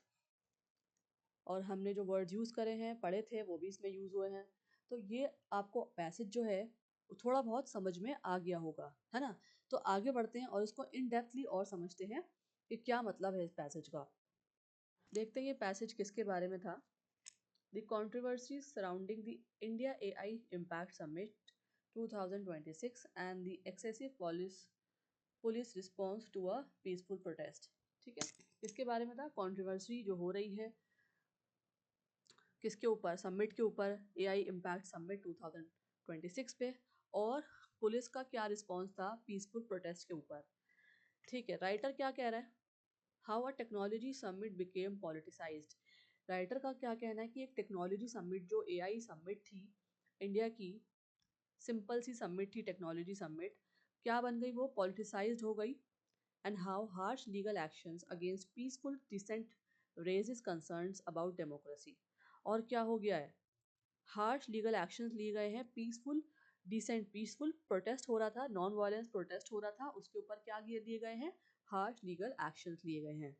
और हमने जो वर्ड यूज़ करे हैं पढ़े थे वो भी इसमें यूज़ हुए हैं तो ये आपको पैसेज जो है वो थोड़ा बहुत समझ में आ गया होगा है ना तो आगे बढ़ते हैं और इसको इन डेप्थली और समझते हैं कि क्या मतलब है इस पैसेज का देखते हैं ये पैसेज किसके बारे में था the controversies surrounding the India AI Impact Summit 2026 and the excessive police response to a peaceful protest ठीक है इसके बारे में था कंट्रोवर्सी जो हो रही है किसके ऊपर समिट के ऊपर एआई इम्पैक्ट समिट 2026 पे और पुलिस का क्या रिस्पॉन्स था पीसफुल प्रोटेस्ट के ऊपर ठीक है राइटर क्या कह रहा है how a technology summit became politicised writer का क्या कहना है कि एक टेक्नोलॉजी समिट जो एआई समिट थी इंडिया की सिंपल सी समिट थी टेक्नोलॉजी समिट क्या बन गई वो पॉलिटिसाइज्ड हो गई and how harsh legal actions against peaceful dissent raises concerns about democracy. और क्या हो गया है हार्श लीगल एक्शंस लिए गए हैं पीसफुल प्रोटेस्ट हो रहा था नॉन वायलेंस प्रोटेस्ट हो रहा था उसके ऊपर क्या लिए गए हैं हार्श लीगल एक्शंस लिए गए हैं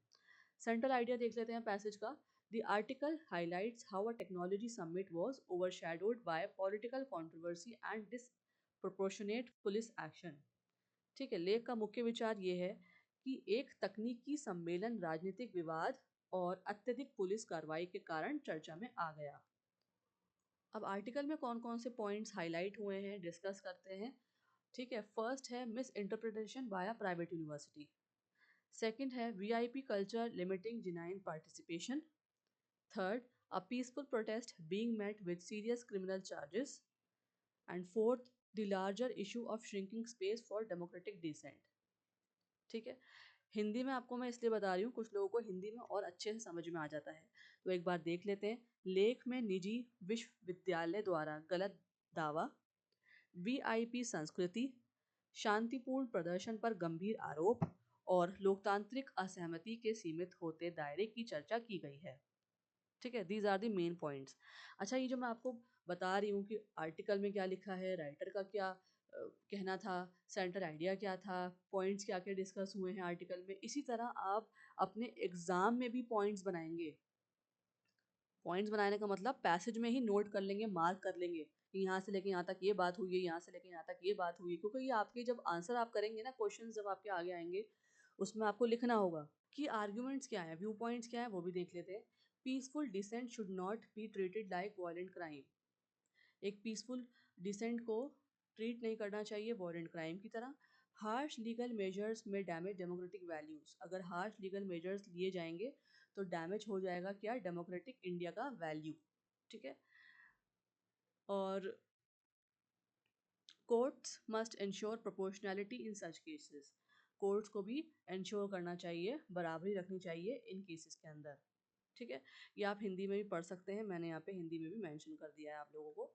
सेंट्रल आइडिया देख लेते हैं पैसेज का The article highlights how a technology summit was overshadowed by political controversy and disproportionate police action. ठीक है लेख का मुख्य विचार ये है कि एक तकनीकी सम्मेलन राजनीतिक विवाद और अत्यधिक पुलिस कार्रवाई के कारण चर्चा में आ गया अब आर्टिकल में कौन कौन से पॉइंट्स हाईलाइट हुए हैं डिस्कस करते हैं ठीक है फर्स्ट है misinterpretation by private university second है VIP culture limiting genuine participation third a peaceful protest being met with serious criminal charges and fourth the larger issue of shrinking space for democratic dissent ठीक है हिंदी में आपको मैं इसलिए बता रही हूँ कुछ लोगों को हिंदी में और अच्छे से समझ में आ जाता है तो एक बार देख लेते हैं लेख में निजी विश्वविद्यालय द्वारा गलत दावा वीआईपी संस्कृति शांतिपूर्ण प्रदर्शन पर गंभीर आरोप और लोकतांत्रिक असहमति के सीमित होते दायरे की चर्चा की गई है ठीक है these are the main points अच्छा ये जो मैं आपको बता रही हूँ कि आर्टिकल में क्या लिखा है राइटर का क्या कहना था सेंटर आइडिया क्या था पॉइंट्स क्या क्या डिस्कस हुए हैं आर्टिकल में इसी तरह आप अपने एग्जाम में भी पॉइंट्स बनाएंगे पॉइंट्स बनाने का मतलब पैसेज में ही नोट कर लेंगे मार्क कर लेंगे कि यहाँ से लेके यहाँ तक ये बात हुई है यहाँ से लेके यहाँ तक ये बात हुई है क्योंकि ये आपके जब आंसर आप करेंगे ना क्वेश्चन जब आपके आगे आएंगे उसमें आपको लिखना होगा कि आर्ग्यूमेंट्स क्या है व्यू पॉइंट्स क्या है वो भी देख लेते हैं peaceful dissent should not be treated like violent crime एक पीसफुल डिसेंट को ट्रीट नहीं करना चाहिए वायलेंट क्राइम की तरह harsh legal measures may damage democratic values अगर हार्श लीगल मेजर्स लिए जाएंगे तो डैमेज हो जाएगा क्या डेमोक्रेटिक इंडिया का वैल्यू ठीक है और कोर्ट्स मस्ट इंश्योर प्रोपोर्शनैलिटी इन सच केसेस कोर्ट्स को भी इंश्योर करना चाहिए बराबरी रखनी चाहिए इन केसेस के अंदर ठीक है ये आप हिंदी में भी पढ़ सकते हैं मैंने यहाँ पे हिंदी में भी मेंशन कर दिया है आप लोगों को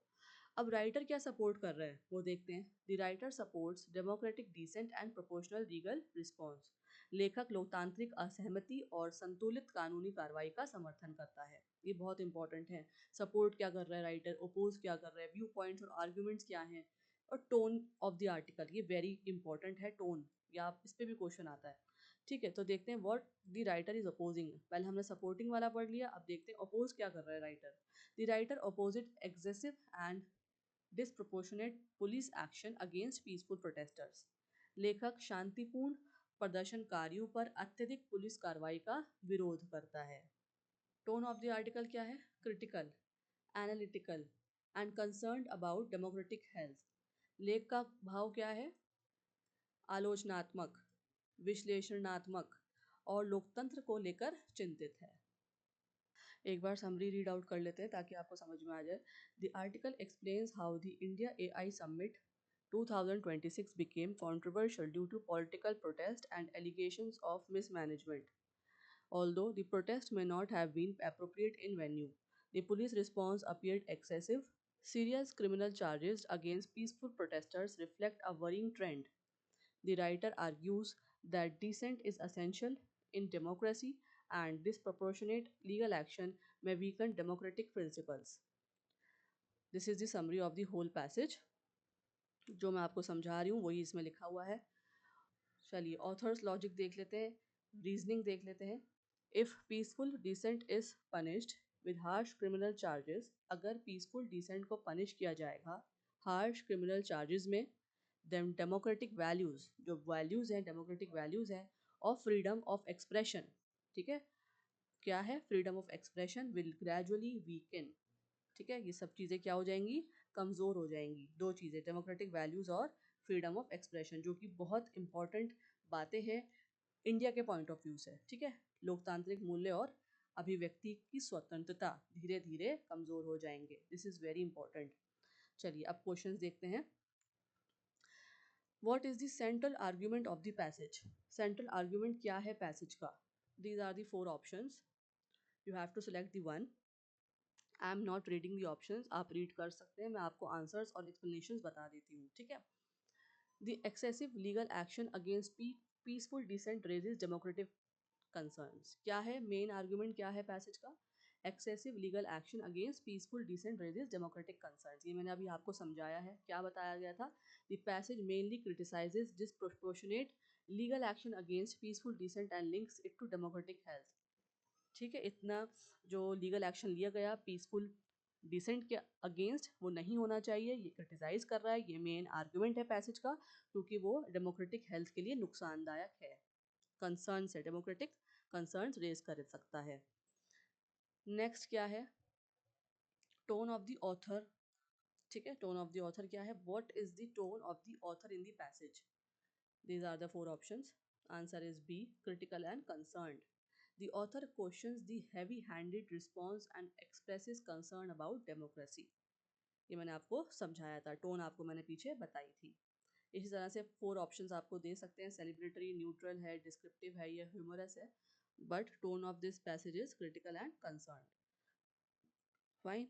अब राइटर क्या सपोर्ट कर रहे हैं वो देखते हैं the writer supports democratic dissent and proportional legal response लेखक लोकतांत्रिक असहमति और संतुलित कानूनी कार्रवाई का समर्थन करता है। ये बहुत इंपॉर्टेंट है। सपोर्ट क्या कर रहा है राइटर, ओपोज क्या कर रहा है, व्यू पॉइंट्स और आर्ग्यूमेंट्स क्या हैं, और टोन ऑफ द आर्टिकल, ये वेरी इंपॉर्टेंट है टोन, या आप इस पे भी क्वेश्चन आता है। ठीक है, तो देखते हैं what the writer is opposing. पहले हमने सपोर्टिंग वाला पढ़ लिया, अब देखते हैं अपोज क्या कर रहा है writer. The writer opposite excessive and disproportionate police action against peaceful protesters. लेखक शांतिपूर्ण प्रदर्शनकारियों पर अत्यधिक पुलिस कार्रवाई का विरोध करता है। टोन ऑफ द आर्टिकल क्या है? Critical, analytical and concerned about democratic health. लेख का भाव क्या है? आलोचनात्मक, विश्लेषणात्मक और लोकतंत्र को लेकर चिंतित है। एक बार समरी रीड आउट कर लेते हैं ताकि आपको समझ में आ जाए। The article explains how the India AI summit 2026 became controversial due to political protest and allegations of mismanagement. Although the protest may not have been appropriate in venue, the police response appeared excessive. Serious criminal charges against peaceful protesters reflect a worrying trend. The writer argues that dissent is essential in democracy and disproportionate legal action may weaken democratic principles. This is the summary of the whole passage. जो मैं आपको समझा रही हूँ वही इसमें लिखा हुआ है। चलिए ऑथर्स लॉजिक देख लेते हैं, रीजनिंग देख लेते हैं। If peaceful dissent is punished with harsh criminal charges, अगर पीसफुल डिसेंट को पनिश किया जाएगा हार्श क्रिमिनल चार्जेस में, देन डेमोक्रेटिक वैल्यूज़, जो वैल्यूज़ हैं डेमोक्रेटिक वैल्यूज़ हैं, ऑफ फ्रीडम ऑफ एक्सप्रेशन, ठीक है, क्या है? Freedom of expression will gradually weaken. ठीक है, ये सब चीज़ें क्या हो जाएंगी? कमज़ोर हो जाएंगी। दो चीज़ें, डेमोक्रेटिक वैल्यूज़ और फ्रीडम ऑफ एक्सप्रेशन, जो कि बहुत इंपॉर्टेंट बातें हैं इंडिया के पॉइंट ऑफ व्यू से। ठीक है, लोकतांत्रिक मूल्य और अभिव्यक्ति की स्वतंत्रता धीरे धीरे कमज़ोर हो जाएंगे। This is very important. चलिए अब क्वेश्चंस देखते हैं। What is the central argument of the passage? Central argument क्या है पैसेज का? These are the 4 options, you have to select the one. I am not reading the options, आप read कर सकते हैं, मैं आपको आंसर्स और एक्सप्लेनेशंस बता देती हूँ। ठीक है, the excessive legal action against peaceful dissent raises democratic concerns. क्या है मेन आर्गुमेंट, क्या है पैसेज का? Excessive legal action against peaceful dissent raises democratic concerns. ये मैंने अभी आपको समझाया है, क्या बताया गया था? The passage mainly criticises disproportionate legal action against peaceful dissent and links it to democratic health. ठीक है, इतना जो लीगल एक्शन लिया गया पीसफुल डिसेंट के अगेंस्ट, वो नहीं होना चाहिए, ये क्रिटिसाइज कर रहा है। ये मेन आर्गुमेंट है पैसेज का, क्योंकि वो डेमोक्रेटिक हेल्थ के लिए नुकसानदायक है। कंसर्न है, डेमोक्रेटिक कंसर्न्स रेज कर सकता है। नेक्स्ट क्या है? Tone of the author. ठीक है, टोन ऑफ द ऑथर क्या है? What is the tone of the author in the passage? These are the 4 options. Answer is B, critical and concerned. The author questions the heavy-handed response and expresses concern about democracy. ये मैंने आपको समझाया था, tone आपको मैंने पीछे बताई थी। इसी तरह से 4 ऑप्शंस आपको दे सकते हैं, सेलिब्रेटरी, न्यूट्रल है, डिस्क्रिप्टिव है, या ह्यूमरस है, but tone of this passage is critical and concerned. Fine.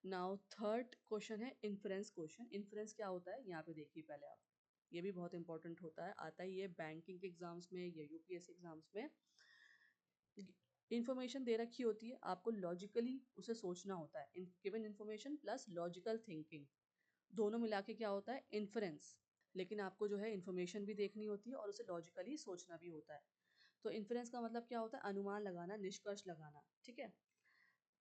Now third question है इन्फ्रेंस क्वेश्चन। इन्फ्रेंस क्या होता है यहाँ पे देखिए पहले आप, ये भी बहुत इंपॉर्टेंट होता है, आता ही है बैंकिंग के एग्जाम्स में या यूपीएससी एग्जाम्स में। इन्फॉर्मेशन दे रखी होती है, आपको लॉजिकली उसे सोचना होता है। Given information plus logical thinking, दोनों मिला के क्या होता है? इन्फ्रेंस। लेकिन आपको जो है इन्फॉर्मेशन भी देखनी होती है और उसे लॉजिकली सोचना भी होता है। तो इन्फ्रेंस का मतलब क्या होता है? अनुमान लगाना, निष्कर्ष लगाना। ठीक है,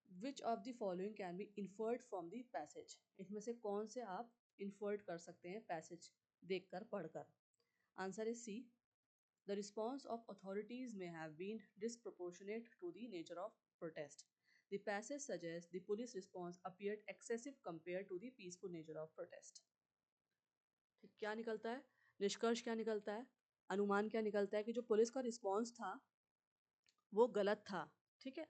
which of the following can be inferred from the passage? इसमें से कौन से आप इन्फर्ड कर सकते हैं पैसेज देखकर, पढ़कर? Answer is C, the response of authorities may have been disproportionate to the nature of protest. The passage suggests the police response appeared excessive compared to the peaceful nature of protest. ठीक, क्या निकलता है? निष्कर्ष क्या निकलता है? अनुमान क्या निकलता है? कि जो पुलिस का रिस्पॉन्स था वो गलत था। ठीक है,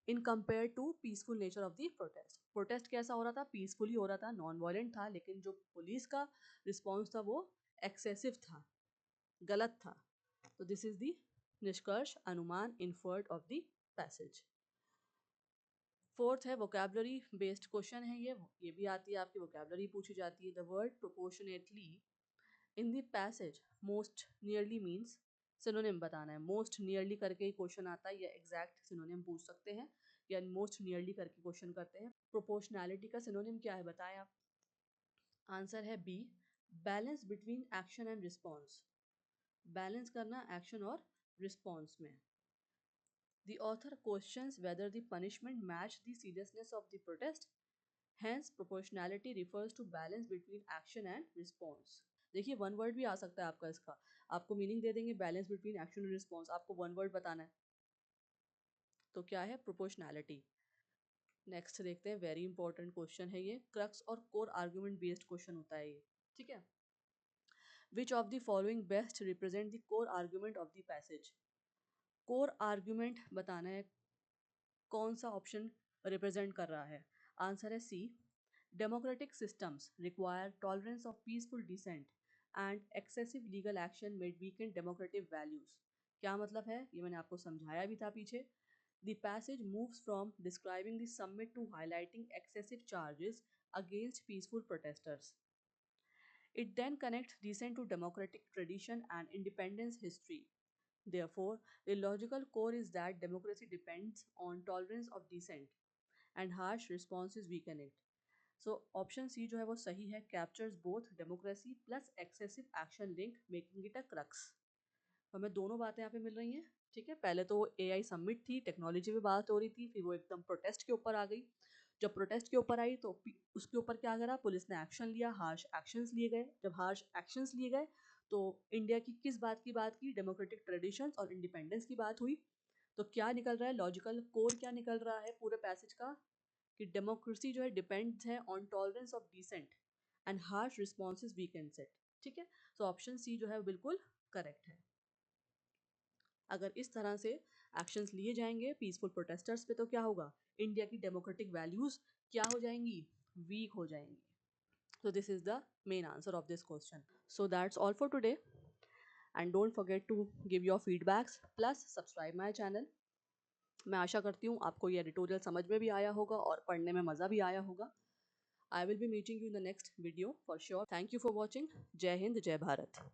in compare to peaceful nature of the protest. Protest कैसा हो रहा था? पीसफुली हो रहा था, नॉन वायलेंट था, लेकिन जो पुलिस का रिस्पॉन्स था वो एक्सेसिव था, गलत था। तो दिस इज द निष्कर्ष, अनुमान, inferred of the passage. Fourth है वोकैबुलरी बेस्ड क्वेश्चन है, ये भी आती है आपकी, वोकैबुलरी पूछी जाती है। The word proportionately in the passage most nearly means, synonym बताना है। मोस्ट नियरली करके ही क्वेश्चन आता है, या एग्जैक्ट सिनोनिम पूछ सकते हैं, या मोस्ट नियरली करके क्वेश्चन करते हैं। प्रोपोर्शनैलिटी का सिनोनिम क्या है बताएं आप। आंसर है B, balance between action and response. Balance करना एक्शन और रिस्पॉन्स में। The author questions whether the punishment matched the seriousness of the protest. Hence, proportionality refers to balance between action and response. देखिए one word भी आ सकता है आपका इसका, आपको मीनिंग दे देंगे balance between action and response, आपको वन वर्ड बताना है, तो क्या है प्रोपोर्शनैलिटी। नेक्स्ट देखते हैं, वेरी इंपॉर्टेंट क्वेश्चन है ये, क्रक्स और कोर आर्ग्यूमेंट बेस्ड क्वेश्चन होता है ये, ठीक है। Which of the following best represent the core argument of the passage. Core argument बताना है, कौन सा ऑप्शन रिप्रेजेंट कर रहा है। आंसर है C, democratic systems require tolerance of peaceful dissent and excessive legal action made weakened democratic values. क्या मतलब है ये मैंने आपको समझाया भी था पीछे। The passage moves from describing the summit to highlighting excessive charges against peaceful protesters. It then connects dissent to democratic tradition and independence history. Therefore, the logical core is that democracy depends on tolerance of dissent and harsh responses weaken it. So option C जो है वो सही है, captures both democracy plus excessive action link making it a crux. हमें दोनों बातें यहाँ पे मिल रही हैं, ठीक है। पहले तो AI समिट थी, टेक्नोलॉजी पे बात हो रही थी, फिर वो एकदम प्रोटेस्ट के ऊपर आ गई। जब प्रोटेस्ट के ऊपर आई तो उसके ऊपर क्या करा, पुलिस ने एक्शन लिया, हार्श एक्शंस लिए गए। जब हार्श एक्शंस लिए गए तो इंडिया की किस बात की, डेमोक्रेटिक ट्रेडिशंस और इंडिपेंडेंस की बात हुई। तो क्या निकल रहा है, लॉजिकल कोर क्या निकल रहा है पूरे पैसेज का, कि डेमोक्रेसी जो है डिपेंड्स है on tolerance of dissent and harsh responses weakens it, ठीक है। तो ऑप्शन सी जो है बिल्कुल करेक्ट है। अगर इस तरह से एक्शंस लिए जाएंगे पीसफुल प्रोटेस्टर्स पे तो क्या होगा, इंडिया की डेमोक्रेटिक वैल्यूज क्या हो जाएंगी, वीक हो जाएंगी। So this is the main answer of this question. So that's all for today, and don't forget to give your feedbacks plus subscribe my channel. मैं आशा करती हूँ आपको ये एडिटोरियल समझ में भी आया होगा और पढ़ने में मज़ा भी आया होगा। I will be meeting you in the next video for sure. Thank you for watching. जय हिंद, जय भारत।